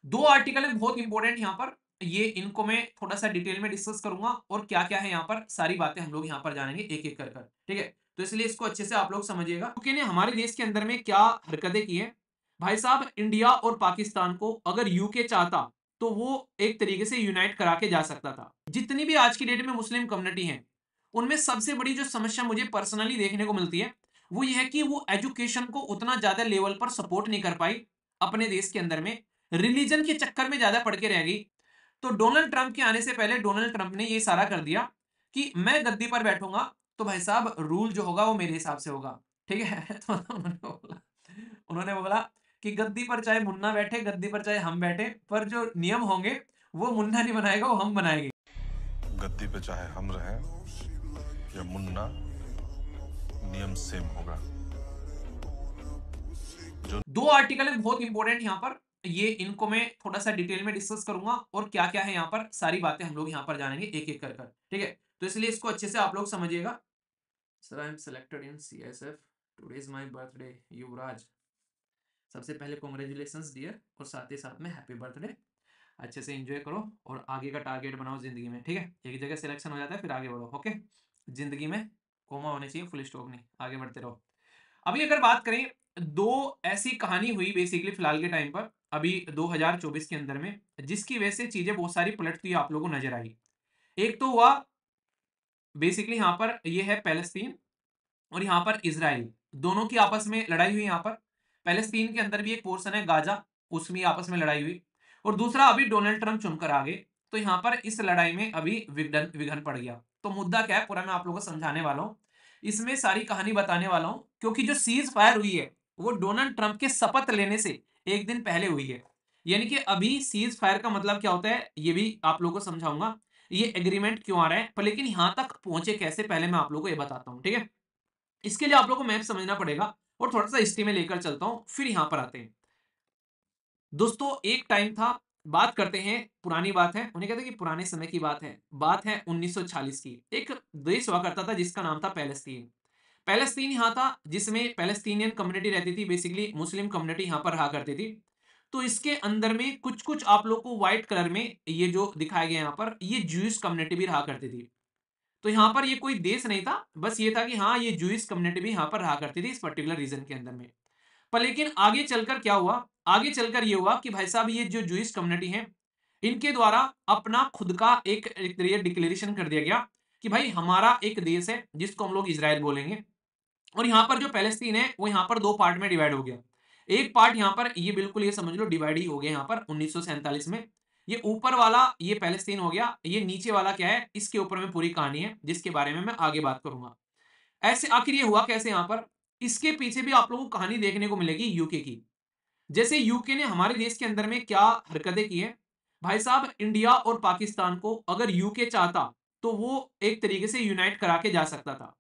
दो आर्टिकल है बहुत इंपॉर्टेंट यहाँ पर, ये इनको मैं थोड़ा सा डिटेल में डिस्कस करूंगा और क्या क्या है यहाँ पर सारी बातें हम लोग यहाँ पर जानेंगे एक एक कर कर, ठीक है। तो इसलिए इसको अच्छे से आप लोग समझिएगा। यूके ने हमारे देश के अंदर में क्या हरकतें की है भाई साहब, इंडिया और पाकिस्तान को अगर यूके चाहता तो वो एक तरीके से यूनाइट करा के जा सकता था। जितनी भी आज की डेट में मुस्लिम कम्युनिटी है उनमें सबसे बड़ी जो समस्या मुझे पर्सनली देखने को मिलती है वो ये है कि वो एजुकेशन को उतना ज्यादा लेवल पर सपोर्ट नहीं कर पाई अपने देश के अंदर में, रिलीजन के चक्कर में ज्यादा पड़ के रह गई। तो डोनाल्ड ट्रंप के आने से पहले डोनाल्ड ट्रंप ने ये इशारा कर दिया कि मैं गद्दी पर बैठूंगा तो भाई साहब रूल जो होगा वो मेरे हिसाब से होगा, ठीक है। तो उन्होंने बोला कि गद्दी पर चाहे मुन्ना बैठे, गद्दी पर चाहे हम बैठे, पर जो नियम होंगे वो मुन्ना नहीं बनाएगा, वो हम बनाएंगे। गद्दी पे चाहे हम रहें या मुन्ना, नियम सेम होगा। दो आर्टिकल है बहुत इंपॉर्टेंट यहाँ पर, ये इनको मैं थोड़ा सा डिटेल में डिस्कस करूंगा और क्या क्या है यहाँ पर सारी बातें हम लोग यहाँ पर जानेंगे एक एक कर कर, ठीक है। तो इसलिए इसको अच्छे से आप लोग समझिएगा। Sir I am selected in CSF, today is my birthday Yuvraj. सबसे पहले कॉन्ग्रेचुलेशंस डियर और साथ ही साथ में हैप्पी बर्थडे। अच्छे से एंजॉय करो और आगे का टारगेट बनाओ जिंदगी में, ठीक है। एक जगह सिलेक्शन हो जाता है फिर आगे बढ़ो, ओके। जिंदगी में कोमा होने चाहिए, फुल स्टॉप नहीं, आगे बढ़ते रहो। अभी अगर बात करें, दो ऐसी कहानी हुई बेसिकली फिलहाल के टाइम पर अभी 2024 के अंदर में जिसकी वजह से चीजें बहुत सारी पलटती हुई आप लोगों को नजर आई। एक तो हुआ बेसिकली यहाँ पर ये है पैलेस्तीन और यहाँ पर इजराइल, दोनों की आपस में लड़ाई हुई। यहाँ पर पैलेस्तीन के अंदर भी एक पोर्शन है गाजा, उसमें आपस में लड़ाई हुई। और दूसरा अभी डोनाल्ड ट्रंप चुनकर आ गए तो यहाँ पर इस लड़ाई में अभी विघटन विघन पड़ गया। तो मुद्दा क्या है पूरा मैं आप लोगों को समझाने वाला हूँ, इसमें सारी कहानी बताने वाला हूँ, क्योंकि जो सीज फायर हुई है वो डोनाल्ड ट्रंप के शपथ लेने से एक दिन पहले हुई है। यानी कि अभी सीज फायर का मतलब क्या होता है ये भी आप लोगों को समझाऊंगा, ये एग्रीमेंट क्यों आ रहा है, पर लेकिन यहां तक पहुंचे कैसे पहले मैं आप लोगों को ये बताता हूं, ठीक है। इसके लिए आप लोगों को मैप समझना पड़ेगा और थोड़ा सा हिस्ट्री में लेकर चलता हूं फिर यहां पर आते हैं। दोस्तों एक टाइम था, बात करते हैं, पुरानी बात है, उन्हें कहते हैं कि पुराने समय की बात है 1940 की। एक देश हुआ करता था जिसका नाम था पैलेस्तीन। पैलेस्तीन यहाँ था जिसमें पैलेस्तीनियन कम्युनिटी रहती थी, बेसिकली मुस्लिम कम्युनिटी यहाँ पर रहा करती थी। तो इसके अंदर में कुछ कुछ आप लोग को व्हाइट कलर में ये जो दिखाया गया यहाँ पर ये जूइश कम्युनिटी भी रहा करती थी। तो यहाँ पर ये कोई देश नहीं था, बस ये था कि हाँ ये जूइश कम्युनिटी भी यहाँ पर रहा करती थी इस पर्टिकुलर रीजन के अंदर में। पर लेकिन आगे चलकर क्या हुआ, आगे चलकर ये हुआ कि भाई साहब ये जो जूइश कम्युनिटी है इनके द्वारा अपना खुद का एक डिक्लेरेशन कर दिया गया कि भाई हमारा एक देश है जिसको हम लोग इजराइल बोलेंगे। और यहाँ पर जो पैलेस्तीन है वो यहाँ पर दो पार्ट में डिवाइड हो गया। एक पार्ट यहाँ पर ये बिल्कुल ये समझ लो डिवाइड ही हो गया यहाँ पर 1947 में। ये ऊपर वाला ये पैलेस्तीन हो गया, ये नीचे वाला क्या है इसके ऊपर में पूरी कहानी है जिसके बारे में मैं आगे बात करूंगा। ऐसे आखिर ये हुआ कैसे यहाँ पर, इसके पीछे भी आप लोगों को कहानी देखने को मिलेगी यूके की। जैसे यूके ने हमारे देश के अंदर में क्या हरकतें की है भाई साहब, इंडिया और पाकिस्तान को अगर यूके चाहता तो वो एक तरीके से यूनाइट करा के जा सकता था।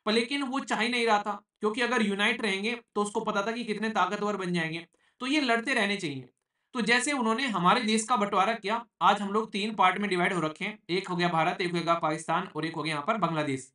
पर लेकिन वो चाह ही नहीं रहा था, क्योंकि अगर यूनाइट रहेंगे तो उसको पता था कि कितने ताकतवर बन जाएंगे, तो ये लड़ते रहने चाहिए। तो जैसे उन्होंने हमारे देश का बंटवारा किया, आज हम लोग तीन पार्ट में डिवाइड हो रखे हैं, एक हो गया भारत, एक हो गया पाकिस्तान और एक हो गया यहाँ पर बांग्लादेश।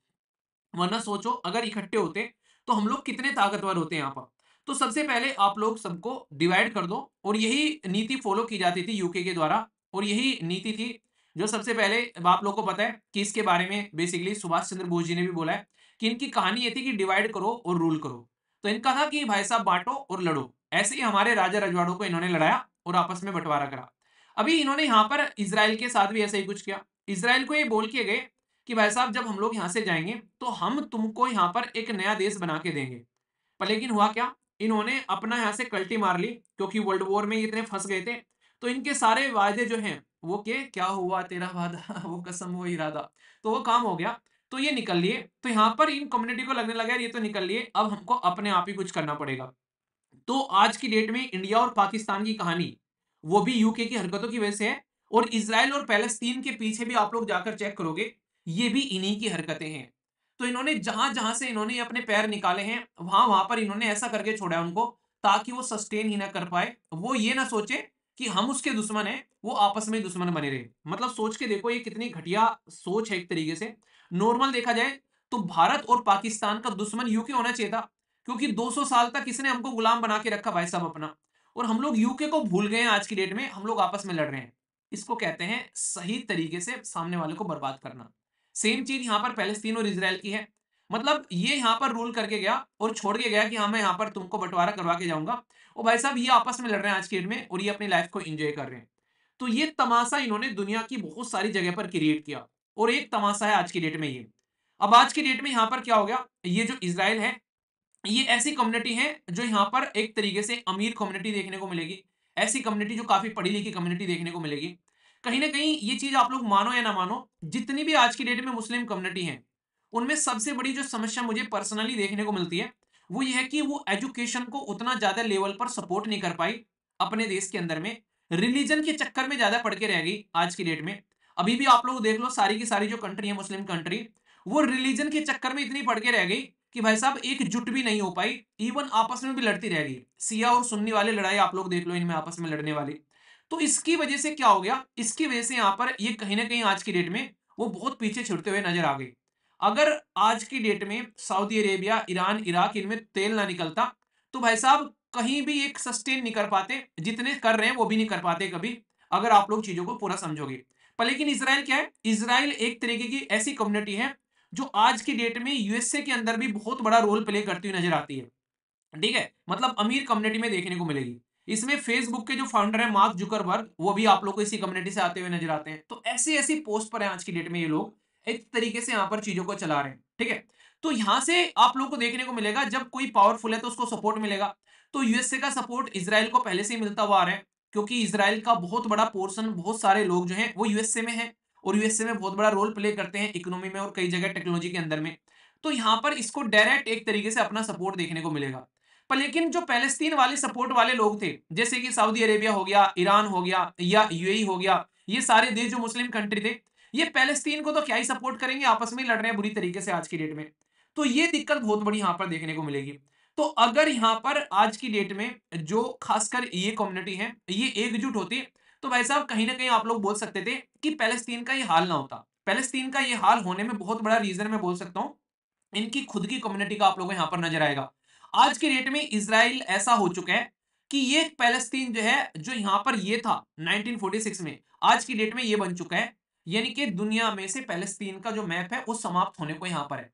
वरना सोचो अगर इकट्ठे होते तो हम लोग कितने ताकतवर होते हैं यहाँ पर। तो सबसे पहले आप लोग सबको डिवाइड कर दो और यही नीति फॉलो की जाती थी यूके के द्वारा। और यही नीति थी जो सबसे पहले आप लोग को पता है कि इसके बारे में बेसिकली सुभाष चंद्र बोस जी ने भी बोला है कि इनकी कहानी ये थी कि डिवाइड करो और रूल करो। तो इनका था कि भाई साहब बांटो और लड़ो। ऐसे ही हमारे राजा रजवाड़ों को इन्होंने लड़ाया और आपस में बंटवारा करा। अभी इन्होंने यहाँ पर इसराइल के साथ भी ऐसा ही कुछ किया। इसराइल को ये बोल के गए कि भाई साहब जब हम लोग यहाँ से जाएंगे तो हम तुमको यहाँ पर एक नया देश बना के देंगे। पर लेकिन हुआ क्या, इन्होंने अपना यहाँ से कल्टी मार ली, क्योंकि वर्ल्ड वॉर में इतने फंस गए थे। तो इनके सारे वायदे जो हैं वो के क्या हुआ तेरा वादा वो कसम वो इरादा, तो वो काम हो गया। तो ये निकल लिए, तो यहाँ पर इन कम्युनिटी को लगने लगा यार ये तो निकल लिए, अब हमको अपने आप ही कुछ करना पड़ेगा। तो आज की डेट में इंडिया और पाकिस्तान की कहानी वो भी यूके की हरकतों की वजह से है। और इसराइल और पैलेस्तीन के पीछे भी आप लोग जाकर चेक करोगे ये भी इन्हीं की हरकतें हैं। तो इन्होंने जहां जहां से इन्होंने अपने पैर निकाले हैं वहां वहां पर इन्होंने ऐसा करके छोड़ा है उनको, ताकि वो सस्टेन ही ना कर पाए, वो ये ना सोचे कि हम उसके दुश्मन हैं, वो आपस में दुश्मन बने रहे। मतलब सोच के देखो ये कितनी घटिया सोच है एक तरीके से। नॉर्मल देखा जाए तो भारत और पाकिस्तान का दुश्मन यूके होना चाहिए था, क्योंकि 200 साल तक इसने हमको गुलाम बना के रखा भाई साहब अपना। और हम लोग यूके को भूल गए हैं। आज की डेट में हम लोग आपस में लड़ रहे हैं। इसको कहते हैं सही तरीके से सामने वाले को बर्बाद करना। सेम चीज यहाँ पर पैलेस्तीन और इसराइल की है। मतलब ये यहाँ पर रूल करके गया और छोड़ के गया कि हाँ मैं यहाँ पर तुमको बंटवारा करवा के जाऊंगा, और भाई साहब ये आपस में लड़ रहे हैं आज की डेट में और ये अपनी लाइफ को एंजॉय कर रहे हैं। तो ये तमाशा इन्होंने दुनिया की बहुत सारी जगह पर क्रिएट किया, और एक तमाशा है आज की डेट में ये। अब आज की डेट में यहाँ पर क्या हो गया, ये जो इसराइल है ये ऐसी कम्युनिटी है जो यहाँ पर एक तरीके से अमीर कम्युनिटी देखने को मिलेगी। ऐसी कम्युनिटी जो काफी पढ़ी लिखी कम्युनिटी देखने को मिलेगी। कहीं ना कहीं ये चीज आप लोग मानो या ना मानो, जितनी भी आज की डेट में मुस्लिम कम्युनिटी है उनमें सबसे बड़ी जो समस्या मुझे पर्सनली देखने को मिलती है वो ये है कि वो एजुकेशन को उतना ज्यादा लेवल पर सपोर्ट नहीं कर पाई अपने देश के अंदर में। रिलीजन के चक्कर में ज्यादा पड़ के रह गई आज की डेट में। अभी भी आप लोग देख लो सारी की सारी जो कंट्री है मुस्लिम कंट्री, वो रिलीजन के चक्कर में इतनी पड़ के रह गई कि भाई साहब एकजुट भी नहीं हो पाई। इवन आपस में भी लड़ती रह गई। सिया और सुन्नी वाले लड़ाई आप लोग देख लो, इनमें आपस में लड़ने वाली। तो इसकी वजह से क्या हो गया, इसकी वजह से यहाँ पर ये कहीं ना कहीं आज की डेट में वो बहुत पीछे छुटते हुए नजर आ गई। अगर आज की डेट में सऊदी अरेबिया, ईरान, इराक इनमें तेल ना निकलता तो भाई साहब कहीं भी एक सस्टेन नहीं कर पाते, जितने कर रहे हैं वो भी नहीं कर पाते कभी, अगर आप लोग चीजों को पूरा समझोगे। पर लेकिन इसराइल क्या है, इसराइल एक तरीके की ऐसी कम्युनिटी है जो आज की डेट में यूएसए के अंदर भी बहुत बड़ा रोल प्ले करती हुई नजर आती है। ठीक है, मतलब अमीर कम्युनिटी में देखने को मिलेगी। इसमें फेसबुक के जो फाउंडर है मार्क जुकरबर्ग, वो भी आप लोग को इसी कम्युनिटी से आते हुए नजर आते हैं। तो ऐसी ऐसी पोस्ट पर है आज की डेट में ये लोग एक तरीके से यहाँ पर चीजों को चला रहे हैं। ठीक है, तो यहां से आप लोग को देखने को मिलेगा जब कोई पावरफुल है तो उसको सपोर्ट मिलेगा। तो यूएसए का सपोर्ट इसराइल को पहले से ही मिलता हुआ आ रहा है, क्योंकि इसराइल का बहुत बड़ा पोर्शन, बहुत सारे लोग जो हैं वो यूएसए में है, और यूएसए में बहुत बड़ा रोल प्ले करते हैं इकोनॉमी में और कई जगह टेक्नोलॉजी के अंदर में। तो यहां पर इसको डायरेक्ट एक तरीके से अपना सपोर्ट देखने को मिलेगा। पर लेकिन जो पैलेस्तीन वाले सपोर्ट वाले लोग थे, जैसे कि सऊदी अरेबिया हो गया, ईरान हो गया या यूएई हो गया, ये सारे देश जो मुस्लिम कंट्री थे, ये पैलेस्तीन को तो क्या ही सपोर्ट करेंगे, आपस में ही लड़ रहे हैं बुरी तरीके से आज की डेट में। तो ये दिक्कत बहुत बड़ी यहाँ पर देखने को मिलेगी। तो अगर यहाँ पर आज की डेट में जो खासकर ये कम्युनिटी है ये एकजुट होती, तो भाई साहब कहीं ना कहीं आप लोग बोल सकते थे कि पैलेस्तीन का ये हाल ना होता। पैलेस्तीन का ये हाल होने में बहुत बड़ा रीजन मैं बोल सकता हूँ, इनकी खुद की कम्युनिटी का आप लोगों को यहाँ पर नजर आएगा। आज के डेट में इसराइल ऐसा हो चुका है कि ये पैलेस्तीन जो है, जो यहाँ पर ये था 1946 में, आज की डेट में ये बन चुका है। यानी कि दुनिया में से पैलेस्तीन का जो मैप है वो समाप्त होने को यहाँ पर है।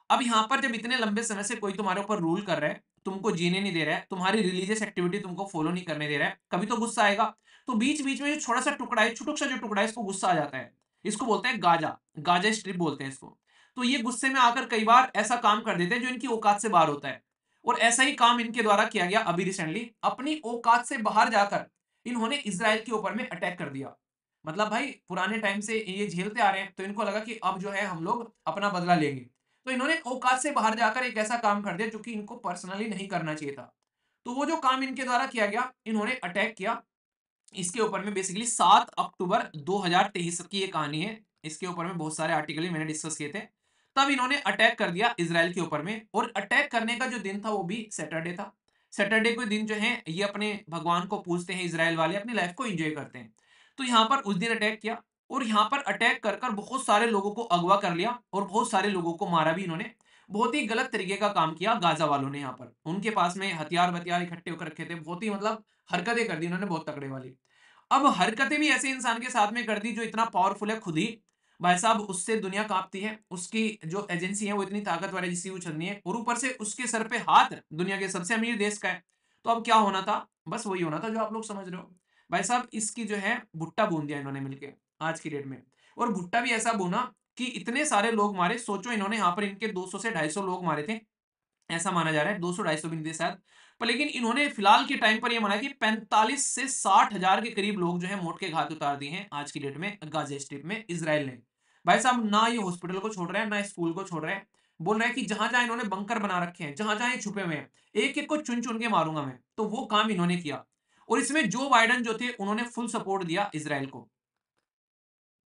अब यहाँ पर जब इतने लंबे समय से कोई तुम्हारे ऊपर रूल कर रहा है, तुमको जीने नहीं दे रहा है, तुम्हारी रिलीजियस एक्टिविटी तुमको फॉलो नहीं करने दे रहा है, कभी तो गुस्सा आएगा। तो बीच बीच में जो छोटा सा टुकड़ा है, छुटुक सा जो टुकड़ा है, इसको गुस्सा आ जाता है। इसको बोलते हैं गाजा, गाजा स्ट्रिप बोलते हैं इसको। तो ये गुस्से में आकर कई बार ऐसा काम कर देते हैं जो इनकी औकात से बाहर होता है। और ऐसा ही काम इनके द्वारा किया गया अभी रिसेंटली, अपनी औकात से बाहर जाकर इन्होंने इसराइल के ऊपर में अटैक कर दिया। मतलब भाई पुराने टाइम से ये झेलते आ रहे हैं, तो इनको लगा कि अब जो है हम लोग अपना बदला लेंगे। तो इन्होंने औकात से बाहर जाकर एक ऐसा काम कर दिया जो कि इनको पर्सनली नहीं करना चाहिए था। तो वो जो काम इनके द्वारा किया गया, इन्होंने अटैक किया इसके ऊपर में। बेसिकली 7 अक्टूबर 2023 की ये कहानी है। इसके ऊपर में बहुत सारे आर्टिकल ही मैंने डिस्कस किए थे। तब इन्होंने अटैक कर दिया इसराइल के ऊपर में, और अटैक करने का जो दिन था वो भी सैटरडे था। सैटरडे के दिन जो है ये अपने भगवान को पूजते हैं इसराइल वाले, अपनी लाइफ को एंजॉय करते हैं। तो यहाँ पर उस दिन अटैक किया, और यहाँ पर अटैक कर कर बहुत सारे लोगों को अगवा कर लिया और बहुत सारे लोगों को मारा भी इन्होंने। बहुत ही गलत तरीके का काम किया गाजा वालों ने। यहाँ पर उनके पास में हथियार वथियार इकट्ठे होकर रखे थे, बहुत ही मतलब हरकतें कर दी उन्होंने, बहुत तगड़े वाली। अब हरकतें भी ऐसे इंसान के साथ में कर दी जो इतना पावरफुल है खुद ही, भाई साहब उससे दुनिया कांपती है, उसकी जो एजेंसी है वो इतनी ताकतवर है जिसकी वो चलनी है, और ऊपर से उसके सर पे हाथ दुनिया के सबसे अमीर देश का है। तो अब क्या होना था, बस वही होना था जो आप लोग समझ रहे हो। भाई साहब इसकी जो है भुट्टा भून दिया इन्होंने मिलके आज की डेट में। और भुट्टा भी ऐसा भूना कि इतने सारे लोग मारे। सोचो इन्होंने यहाँ पर इनके 200 से 250 लोग मारे थे, ऐसा माना जा रहा है, 200-250 भी नहीं थे शायद। पर लेकिन इन्होंने फिलहाल के टाइम पर यह माना है कि 45 से 60 हजार के करीब लोग जो है मौत के घाट उतार दिए हैं आज की डेट में गाजा स्ट्रिप में इसराइल ने। भाई साहब ना ये हॉस्पिटल को छोड़ रहे हैं, ना स्कूल को छोड़ रहे हैं। बोल रहे हैं कि जहां जहां इन्होंने बंकर बना रखे हैं, जहां जहां ये छुपे हुए हैं, एक एक को चुन चुन के मारूंगा मैं। तो वो काम इन्होंने किया, और इसमें जो बाइडन जो थे उन्होंने फुल सपोर्ट दिया इसराइल को।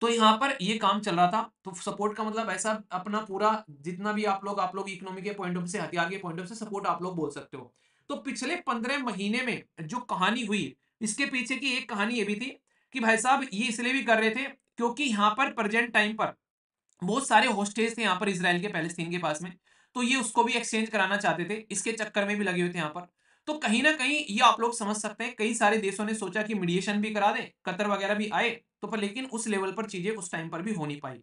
तो यहाँ पर ये काम चल रहा था। तो सपोर्ट का मतलब ऐसा अपना पूरा जितना भी आप लोग इकोनॉमी के पॉइंट ऑफ से, हथियार के पॉइंट ऑफ से सपोर्ट आप लोग बोल सकते हो। तो पिछले 15 महीने में जो कहानी हुई, इसके पीछे की एक कहानी ये भी थी कि भाई साहब ये इसलिए भी कर रहे थे क्योंकि यहाँ पर प्रेजेंट टाइम पर बहुत सारे होस्टेज थे यहाँ पर इसराइल के, पैलेस्तीन के पास में। तो ये उसको भी एक्सचेंज कराना चाहते थे, इसके चक्कर में भी लगे हुए थे यहाँ पर। तो कहीं ना कहीं ये आप लोग समझ सकते हैं, कई सारे देशों ने सोचा कि मीडिएशन भी करा दें, कतर वगैरह भी आए, तो पर लेकिन उस लेवल पर चीजें उस टाइम पर भी हो नहीं पाई।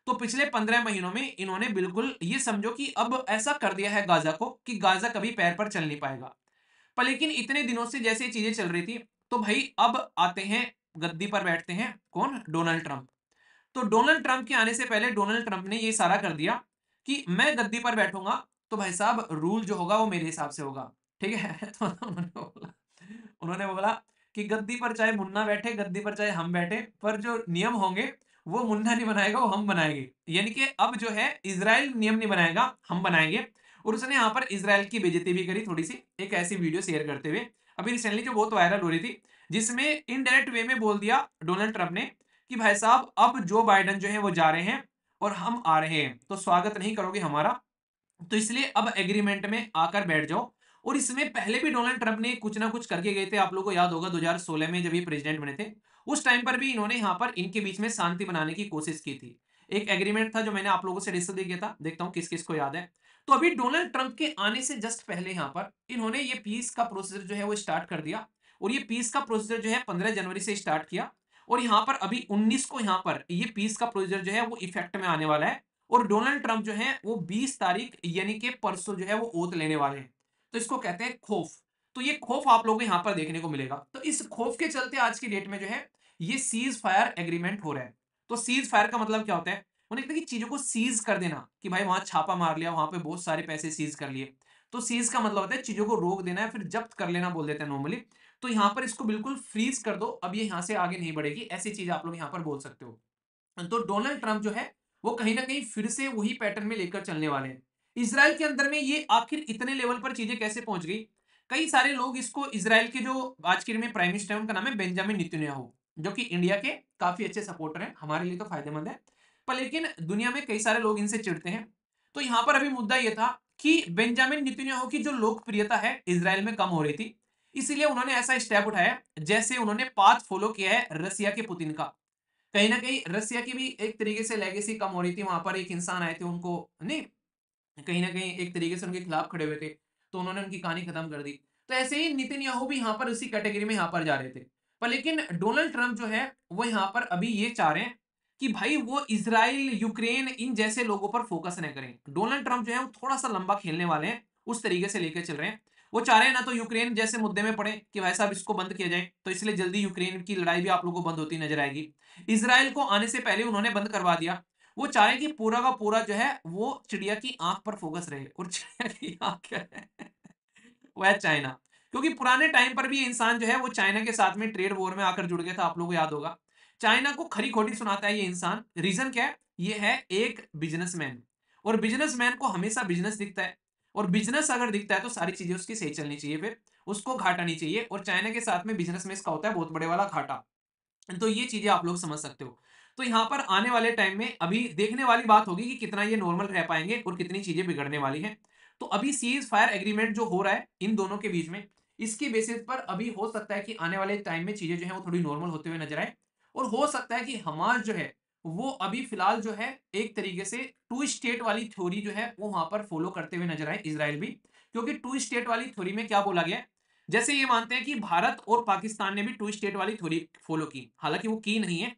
तो पिछले 15 महीनों में इन्होंने बिल्कुल ये समझो कि अब ऐसा कर दिया है गाजा को कि गाजा कभी पैर पर चल नहीं पाएगा। पर लेकिन इतने दिनों से जैसे ये चीजें चल रही थी, तो भाई अब आते हैं, गद्दी पर बैठते हैं कौन, डोनाल्ड ट्रंप। तो डोनाल्ड ट्रंप के आने से पहले डोनाल्ड ट्रंप ने ये सारा कर दिया कि मैं गद्दी पर बैठूंगा, तो भाई साहब रूल जो होगा वो मेरे हिसाब से होगा, ठीक है। तो उन्होंने बोला कि गद्दी पर चाहे मुन्ना बैठे, गद्दी पर चाहे हम बैठे, पर जो नियम होंगे वो मुन्ना नहीं बनाएगा, वो हम बनाएंगे। यानी कि अब जो है इजराइल नियम नहीं बनाएगा, हम बनाएंगे। और उसने यहाँ पर इजराइल की बेइज्जती भी करी थोड़ी सी, एक ऐसी वीडियो शेयर करते हुए अभी रिसेंटली, जो बहुत वायरल हो रही थी, जिसमें इनडायरेक्ट वे में बोल दिया डोनाल्ड ट्रंप ने कि भाई साहब अब जो बाइडन जो है वो जा रहे हैं और हम आ रहे हैं, तो स्वागत नहीं करोगे हमारा, तो इसलिए अब एग्रीमेंट में आकर बैठ जाओ। और इसमें पहले भी डोनाल्ड ट्रंप ने कुछ ना कुछ करके गए थे, आप लोगों को याद होगा 2016 में जब ये प्रेसिडेंट बने थे, उस टाइम पर भी इन्होंने यहाँ पर इनके बीच में शांति बनाने की कोशिश की थी। एक एग्रीमेंट था जो मैंने आप लोगों से डिस्कस किया था, देखता हूँ किस किस को याद है। तो अभी डोनाल्ड ट्रंप के आने से जस्ट पहले यहाँ पर इन्होंने ये पीस का प्रोसीजर जो है वो स्टार्ट कर दिया। और ये पीस का प्रोसीजर जो है 15 जनवरी से स्टार्ट किया, और यहाँ पर अभी 19 को यहाँ पर ये पीस का प्रोसीजर जो है वो इफेक्ट में आने वाला है। और डोनाल्ड ट्रंप जो है वो 20 तारीख यानी कि परसों जो है वो ओथ लेने वाले हैं। तो इसको कहते हैं खौफ। तो ये खौफ आप लोगों को यहाँ पर देखने को मिलेगा। तो इस खौफ के चलते आज की डेट में जो है ये सीज फायर एग्रीमेंट हो रहा है। तो सीज फायर का मतलब क्या होता है, उन्हें कहते हैं कि चीजों को सीज कर देना, कि भाई वहां छापा मार लिया, वहां पे बहुत सारे पैसे सीज कर लिए। तो सीज का मतलब होता है चीजों को रोक देना है, फिर जब्त कर लेना बोल देते हैं नॉर्मली। तो यहाँ पर इसको बिल्कुल फ्रीज कर दो, अब ये यहाँ से आगे नहीं बढ़ेगी, ऐसी चीज आप लोग यहाँ पर बोल सकते हो। तो डोनाल्ड ट्रंप जो है वो कहीं ना कहीं फिर से वही पैटर्न में लेकर चलने वाले हैं। इसराइल के अंदर में ये आखिर इतने लेवल पर चीजें कैसे पहुंच गई, कई सारे लोग इसको, इसराइल के जो आज के में प्राइम मिनिस्टर है उनका नाम है बेंजामिन नेतन्याहू, जो कि इंडिया के काफी अच्छे सपोर्टर हैं, हमारे लिए तो फायदेमंद है। पर लेकिन दुनिया में कई सारे लोग इनसे चिढ़ते हैं। तो यहां पर अभी मुद्दा यह था कि बेंजामिन नेतन्याहू की जो लोकप्रियता है इसराइल में कम हो रही थी, इसीलिए उन्होंने ऐसा स्टेप उठाया, जैसे उन्होंने पाथ फॉलो किया है रसिया के पुतिन का। कहीं ना कहीं रसिया की भी एक तरीके से लेगेसी कम हो रही थी, वहां पर एक इंसान आए थे उनको, नहीं, कहीं ना कहीं एक तरीके से उनके खिलाफ खड़े हुए थे, तो उन्होंने उनकी कहानी खत्म कर दी। तो ऐसे ही नितिनयाहू भी यहाँ पर उसी कैटेगरी में यहाँ पर जा रहे थे। पर लेकिन डोनाल्ड ट्रंप जो है वो यहाँ पर अभी ये चाह रहे हैं कि भाई वो इसराइल यूक्रेन इन जैसे लोगों पर फोकस न करें। डोनाल्ड ट्रंप जो है वो थोड़ा सा लंबा खेलने वाले हैं, उस तरीके से लेकर चल रहे हैं। वो चाह रहे हैं ना तो यूक्रेन जैसे मुद्दे में पड़े कि भाई साहब इसको बंद किया जाए, तो इसलिए जल्दी यूक्रेन की लड़ाई भी आप लोगों को बंद होती नजर आएगी। इसराइल को आने से पहले उन्होंने बंद करवा दिया। वो चाहे कि पूरा का पूरा जो है वो चिड़िया की आंख पर फोकस रहे, और चिड़िया की आंख क्या है वो है चाइना। क्योंकि पुराने टाइम पर भी ये इंसान जो है वो चाइना के साथ में ट्रेड वॉर में आकर जुड़ गया था, आप लोगों को याद होगा। चाइना को खरी खोटी सुनाता है ये इंसान, रीजन क्या है, ये है एक बिजनेसमैन। और बिजनेसमैन को हमेशा बिजनेस दिखता है, और बिजनेस अगर दिखता है तो सारी चीजें उसकी सही चलनी चाहिए, फिर उसको घाटा नहीं चाहिए। और चाइना के साथ में बिजनेस में इसका होता है बहुत बड़े वाला घाटा। तो ये चीजें आप लोग समझ सकते हो। तो यहाँ पर आने वाले टाइम में अभी देखने वाली बात होगी कि कितना ये नॉर्मल रह पाएंगे और कितनी चीजें बिगड़ने वाली हैं। तो अभी सीज फायर एग्रीमेंट जो हो रहा है इन दोनों के बीच में, इसकी बेसिस पर अभी हो सकता है कि आने वाले टाइम में चीजें जो है वो थोड़ी नॉर्मल होते हुए नजर आए। और हो सकता है कि हमास जो है वो अभी फिलहाल जो है एक तरीके से टू स्टेट वाली थ्योरी जो है वो वहां पर फॉलो करते हुए नजर आए, इसराइल भी। क्योंकि टू स्टेट वाली थ्योरी में क्या बोला गया है, जैसे ये मानते हैं कि भारत और पाकिस्तान ने भी टू स्टेट वाली थ्योरी फॉलो की, हालांकि वो की नहीं है।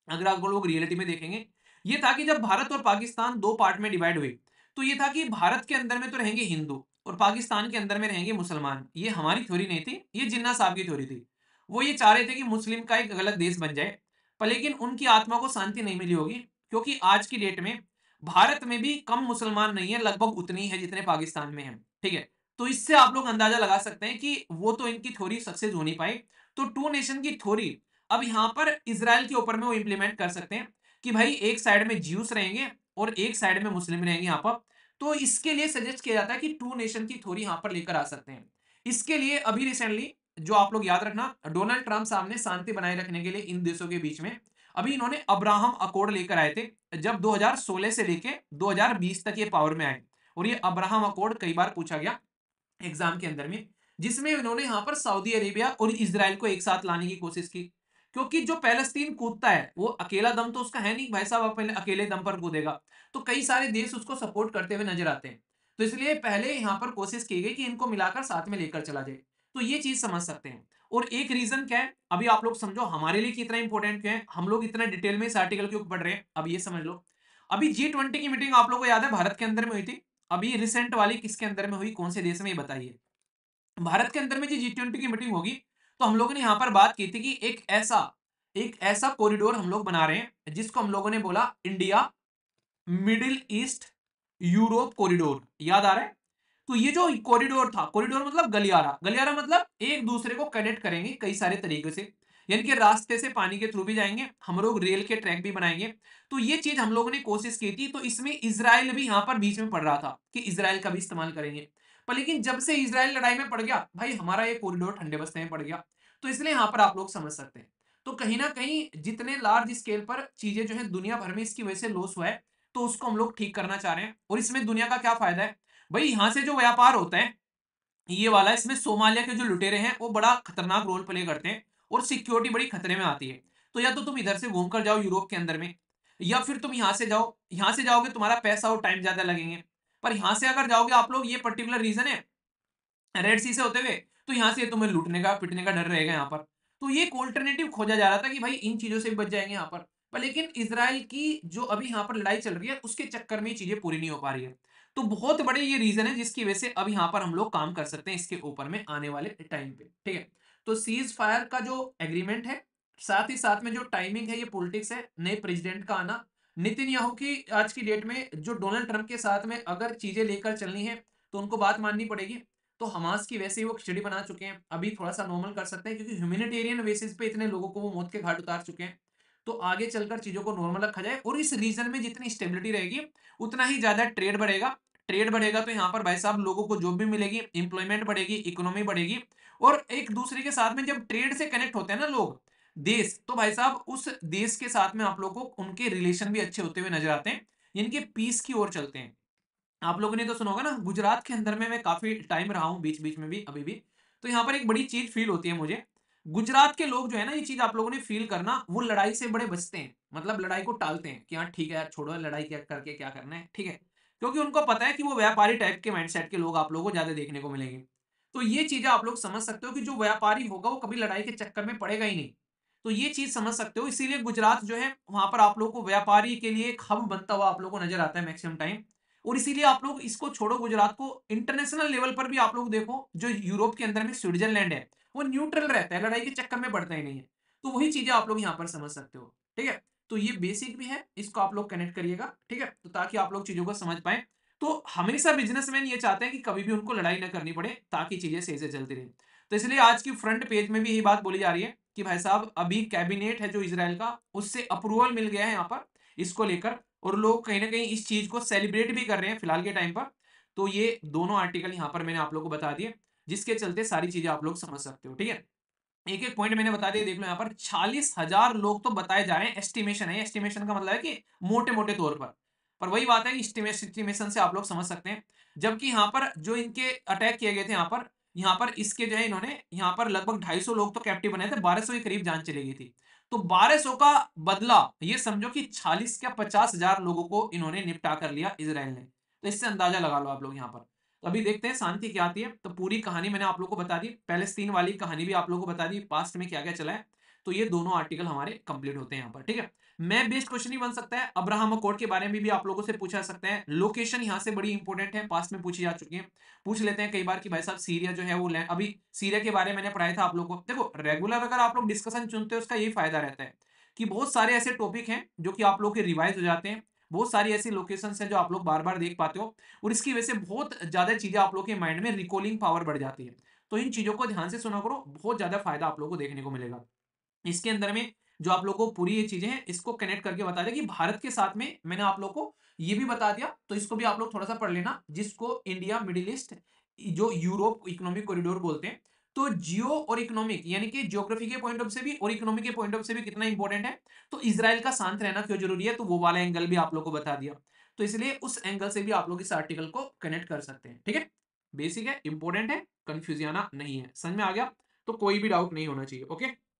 अगर आप लोग रियलिटी में देखेंगे, ये था कि जब भारत और पाकिस्तान दो पार्ट में डिवाइड हुए, तो ये था कि भारत के अंदर में तो रहेंगे हिंदू और पाकिस्तान के अंदर में रहेंगे मुसलमान। ये हमारी थ्योरी नहीं थी, ये जिन्ना साहब की थ्योरी थी। वो ये चाह रहे थे कि मुस्लिम का एक अलग देश बन जाए। पर लेकिन उनकी आत्मा को शांति नहीं मिली होगी, क्योंकि आज की डेट में भारत में भी कम मुसलमान नहीं है, लगभग उतनी ही है जितने पाकिस्तान में है, ठीक है। तो इससे आप लोग अंदाजा लगा सकते हैं कि वो तो इनकी थ्योरी सक्सेस हो नहीं पाई। तो टू नेशन की थ्योरी अब यहां पर इसराइल के ऊपर में वो इंप्लीमेंट कर सकते हैं कि भाई एक साइड में ज्यूस रहेंगे और एक साइड में मुस्लिम रहेंगे यहाँ पर। तो इसके लिए सजेस्ट किया जाता है कि टू नेशन की थ्योरी यहाँ पर लेकर आ सकते हैं। इसके लिए अभी रिसेंटली जो आप लोग याद रखना, डोनाल्ड ट्रंप साहब ने शांति बनाए रखने के लिए इन देशों के बीच में अभी इन्होंने अब्राहम अकॉर्ड लेकर आए थे, जब 2016 से लेके 2020 तक ये पावर में आए। और ये अब्राहम अकॉर्ड कई बार पूछा गया एग्जाम के अंदर में, जिसमें इन्होंने यहां पर सऊदी अरेबिया और इजराइल को एक साथ लाने की कोशिश की। क्योंकि जो पैलेस्तीन कूदता है वो अकेला दम तो उसका है नहीं, भाई साहब आप पहले अकेले दम पर कूदेगा, तो कई सारे देश उसको सपोर्ट करते हुए नजर आते हैं। तो इसलिए पहले यहाँ पर कोशिश की गई कि इनको मिलाकर साथ में लेकर चला जाए। तो ये चीज़ समझ सकते हैं। और एक रीज़न क्या है, अभी आप लोग समझो हमारे लिए कितना इंपॉर्टेंट क्या है, हम लोग इतना डिटेल में इस आर्टिकल के ऊपर पढ़ रहे हैं। अब ये समझ लो, अभी G20 की मीटिंग आप लोगों को याद है भारत के अंदर में हुई थी। अभी रिसेंट वाली किसके अंदर में हुई, कौन से देश में, ये बताइए। भारत के अंदर में जो G20 की मीटिंग होगी, तो हम लोगों ने यहाँ पर बात की थी कि एक ऐसा कॉरिडोर हम लोग बना रहे हैं, जिसको हम लोगों ने बोला India middle east Europe corridor. याद आ रहा है? तो ये जो कॉरिडोर था, कॉरिडोर मतलब गलियारा, गलियारा मतलब एक दूसरे को कनेक्ट करेंगे कई सारे तरीके से, यानी कि रास्ते से पानी के थ्रू भी जाएंगे, हम लोग रेल के ट्रैक भी बनाएंगे। तो ये चीज हम लोगों ने कोशिश की थी। तो इसमें इजराइल भी यहाँ पर बीच में पड़ रहा था कि इजराइल का भी इस्तेमाल करेंगे। पर लेकिन जब से इजराइल लड़ाई में पड़ गया भाई, हमारा ये कॉरिडोर ठंडे बस्ते में पड़ गया। तो इसलिए यहाँ पर आप लोग समझ सकते हैं। तो कहीं ना कहीं जितने लार्ज स्केल पर चीजें जो है दुनिया भर में इसकी वजह से लॉस हुआ है, तो उसको हम लोग ठीक करना चाह रहे हैं। और इसमें दुनिया का क्या फायदा है भाई, यहां से जो व्यापार होता है ये वाला, इसमें सोमालिया के जो लुटेरे हैं वो बड़ा खतरनाक रोल प्ले करते हैं, और सिक्योरिटी बड़ी खतरे में आती है। तो या तो तुम इधर से घूम कर जाओ यूरोप के अंदर में, या फिर तुम यहां से जाओ। यहां से जाओगे तुम्हारा पैसा और टाइम ज्यादा लगेंगे। पर यहां से अगर जाओगे आप लोग, ये पर्टिकुलर रीजन है रेड सी से होते हुए, तो यहां से तुम्हें लूटने का पिटने का डर रहेगा यहाँ पर। तो ये एक ऑल्टरनेटिव खोजा जा रहा था कि भाई इन चीजों से भी बच जाएंगे यहाँ पर लेकिन इसराइल की जो अभी यहाँ पर लड़ाई चल रही है उसके चक्कर में ये चीजें पूरी नहीं हो पा रही है। तो बहुत बड़े ये रीजन है जिसकी वजह से अब यहाँ पर हम लोग काम कर सकते हैं इसके ऊपर में आने वाले टाइम पे। ठीक है, तो सीज फायर का जो एग्रीमेंट है, साथ ही साथ में जो टाइमिंग है, ये पॉलिटिक्स है, नए प्रेसिडेंट का आना, नितिन याहू की आज की डेट में जो डोनाल्ड ट्रंप के साथ में अगर चीजें लेकर चलनी है तो उनको बात माननी पड़ेगी। तो हमास की वैसे ही वो खिचड़ी बना चुके हैं, अभी थोड़ा सा नॉर्मल कर सकते हैं क्योंकि ह्यूमैनिटेरियन बेसिस पे इतने लोगों को वो मौत के घाट उतार चुके हैं। तो आगे चलकर चीजों को नॉर्मल रखा जाए, और इस रीजन में जितनी स्टेबिलिटी रहेगी उतना ही ज्यादा ट्रेड बढ़ेगा। ट्रेड बढ़ेगा तो यहाँ पर भाई साहब लोगों को जॉब भी मिलेगी, इंप्लॉयमेंट बढ़ेगी, इकोनॉमी बढ़ेगी। और एक दूसरे के साथ में जब ट्रेड से कनेक्ट होते हैं ना लोग, देश, तो भाई साहब उस देश के साथ में आप लोगों को उनके रिलेशन भी अच्छे होते हुए नजर आते हैं, यानी कि पीस की ओर चलते हैं। आप लोगों ने तो सुना होगा ना, गुजरात के अंदर में मैं काफी टाइम रहा हूँ, बीच बीच में भी, अभी भी। तो यहाँ पर एक बड़ी चीज फील होती है मुझे। गुजरात के लोग जो है ना, ये चीज आप लोगों ने फील करना, वो लड़ाई से बड़े बचते हैं, मतलब लड़ाई को टालते हैं कि हाँ ठीक है यार, छोड़ो लड़ाई, क्या करके क्या करना है, ठीक है। क्योंकि उनको पता है कि वो व्यापारी टाइप के माइंडसेट के लोग आप लोगों को ज्यादा देखने को मिलेंगे। तो ये चीजें आप लोग समझ सकते हो कि जो व्यापारी होगा वो कभी लड़ाई के चक्कर में पड़ेगा ही नहीं। तो ये चीज समझ सकते हो, इसीलिए गुजरात जो है वहां पर आप लोग को व्यापारी के लिए एक हब बनता हुआ आप लोग को नजर आता है मैक्सिमम टाइम। और इसीलिए आप लोग इसको छोड़ो, गुजरात को इंटरनेशनल लेवल पर भी आप लोग देखो, जो यूरोप के अंदर में स्विट्जरलैंड है, वो न्यूट्रल रहता है, लड़ाई के चक्कर में पड़ता ही नहीं है। तो वही चीजें आप लोग यहाँ पर समझ सकते हो। ठीक है, तो ये बेसिक भी है, इसको आप लोग कनेक्ट करिएगा। ठीक है, तो ताकि आप लोग चीजों को समझ पाए। तो हमेशा बिजनेसमैन ये चाहते हैं कि कभी भी उनको लड़ाई ना करनी पड़े, ताकि चीजें सही से चलती रहे। तो इसलिए आज की फ्रंट पेज में भी यही बात बोली जा रही है कि भाई साहब अभी कैबिनेट है जो इसराइल का, उससे अप्रूवल मिल गया है यहाँ पर इसको लेकर, और लोग कहीं ना कहीं इस चीज को सेलिब्रेट भी कर रहे हैं फिलहाल के टाइम पर। तो ये दोनों आर्टिकल यहाँ पर मैंने आप लोगों को बता दिए, जिसके चलते सारी चीजें आप लोग समझ सकते हो। ठीक है, एक एक पॉइंट मैंने बता दिया, देख लो यहाँ पर 40,000 लोग तो बताए जा रहे हैं, एस्टिमेशन है। एस्टिमेशन का मतलब है कि मोटे मोटे तौर पर वही बात है कि एस्टिमेशन से आप लोग समझ सकते हैं। जबकि यहाँ पर जो इनके अटैक किए गए थे, यहाँ पर इसके जो है, इन्होंने यहाँ पर लगभग 250 लोग तो कैप्टिव बने थे, 1200 के करीब जान चली गई थी। तो 1200 का बदला ये समझो कि 40 या 50,000 लोगों को इन्होंने निपटा कर लिया इसराइल ने। तो इससे अंदाजा लगा लो आप लोग यहाँ पर। तो अभी देखते हैं शांति क्या आती है। तो पूरी कहानी मैंने आप लोगों को बता दी, पैलेस्तीन वाली कहानी भी आप लोगों को बता दी, पास्ट में क्या क्या चला है। तो ये दोनों आर्टिकल हमारे कंप्लीट होते हैं यहाँ पर। ठीक है, मैं बेस्ड क्वेश्चन ही बन सकता है, अब्राहम अकॉर्ड के बारे में भी आप लोगों से पूछा सकते हैं। लोकेशन यहाँ से बड़ी इंपॉर्टेंट है, पास्ट में पूछी जा चुकी है। पूछ लेते हैं कई बार कि भाई साहब सीरिया जो है वो अभी सीरिया के बारे में मैंने पढ़ाया था आप लोगों को। देखो रेगुलर अगर आप लोग डिस्कशन चुनते हो, उसका यही फायदा रहता है कि बहुत सारे ऐसे टॉपिक हैं जो कि आप लोग के रिवाइज हो जाते हैं, बहुत सारी ऐसी लोकेशंस हैं जो आप लोग बार बार देख पाते हो, और इसकी वजह से बहुत ज्यादा चीजें आप लोग के माइंड में रिकॉलिंग पावर बढ़ जाती है। तो इन चीजों को ध्यान से सुना करो, बहुत ज्यादा फायदा आप लोगों को देखने को मिलेगा। इसके अंदर में जो आप लोगों को पूरी ये चीजें हैं इसको कनेक्ट करके बता दिया कि भारत के साथ में मैंने आप लोगों को ये भी बता दिया, तो इसको भी आप लोग थोड़ा सा पढ़ लेना, जिसको इंडिया मिडिल ईस्ट जो यूरोप इकोनॉमिक कॉरिडोर बोलते हैं। तो जियो और इकोनॉमिक यानी कि ज्योग्राफी के पॉइंट ऑफ से भी और इकोनॉमिक के पॉइंट ऑफ से भी कितना इंपॉर्टेंट है, तो इसराइल का शांत रहना क्यों जरूरी है, तो वो वाला एंगल भी आप लोग को बता दिया। तो इसलिए उस एंगल से भी आप लोग इस आर्टिकल को कनेक्ट कर सकते हैं। ठीक है, बेसिक है, इंपॉर्टेंट है, कंफ्यूज आना नहीं है, समझ में आ गया। तो कोई भी डाउट नहीं होना चाहिए। ओके।